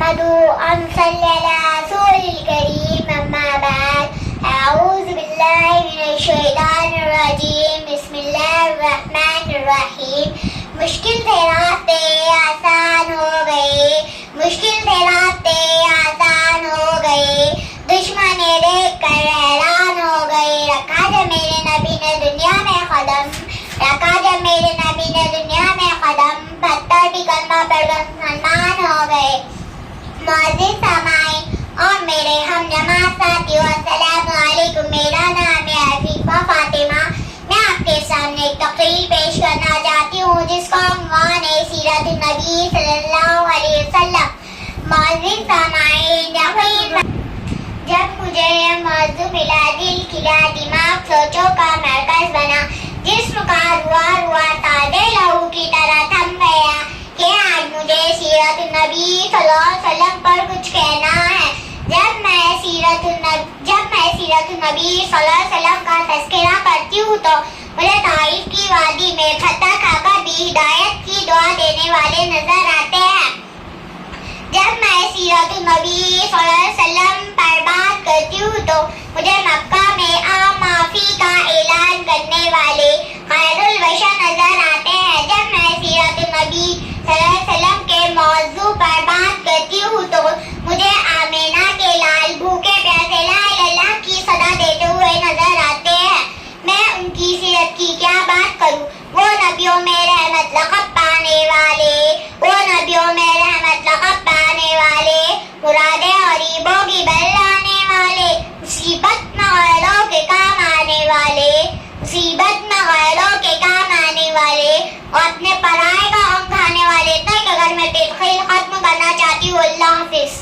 نحمده ونصلي على رسول الكريم أما بعد أعوذ بالله من الشيطان الرجيم بسم الله الرحمن الرحیم. مشکل تھے راستے آسان ہو گئے، مشکل تھے راستے آسان ہو گئے، دشمن دیکھ کر حیران ہو گئے. رکھا جب میرے نبی نے دنیا میں قدم، رکھا جب میرے نبی نے دنیا میں قدم، پتھر بھی کلمہ پڑھ کر مسلمان ہو گئے. معزز سامعین اور میرے ہم جماعت ساتھیوں، السلام علیکم. میرا نام ہے عفیفہ فاطمہ. میں آپ کے سامنے ایک تقریر پیش کرنا چاہتی ہوں جس کا عنوان ہے سیرت النبی صلی اللہ علیہ وسلم. معزز سامعین، جب مجھے یہ موضوع ملا، دل کھلا، دماغ سوچوں کا مرکز بنا، جسم کا روا تازے لہو کی طرح تھم گیا کہ آج مجھے سیرت النبی صلی اللہ علیہ وسلم پر کچھ کہنا ہے. جب میں سیرت النبی صلی اللہ علیہ وسلم کا تذکرہ کرتی ہوں تو مجھے طائف کی وادی میں فتح کھا کر بھی ہدایت کی دعا دینے والے نظر آتے ہیں. جب میں سیرت النبی صلی اللہ علیہ وسلم پر بات کرتی ہوں تو مجھے مکہ میں عام معافی کا اعلان کرنے والے خیر البشر نظر آتے ہیں. جب میں سیرت النبی صلی اللہ علیہ وسلم کے موضوع پر بات کرتی ہوں تو مجھے آمینہ کے لال بھوکے پیاسے لا الہ الا اللہ کی صدا دیتے ہوئے نظر آتے ہیں. میں ان کی سیرت کی کیا بات کروں؟ وہ نبیوں میں رحمت لقب پانے والے، وہ نبیوں میں رحمت لقب پانے والے، مرادیں غریبوں کی بلانے والے، مصیبت میں غیروں کے کام آنے والے، مصیبت میں غیروں کے کام آنے والے اور اپنے پرائے کا غم کھانے والے. اتنا کہ اگر میں تلخی ختم کرنا چاہتی ہوں. اللہ حافظ.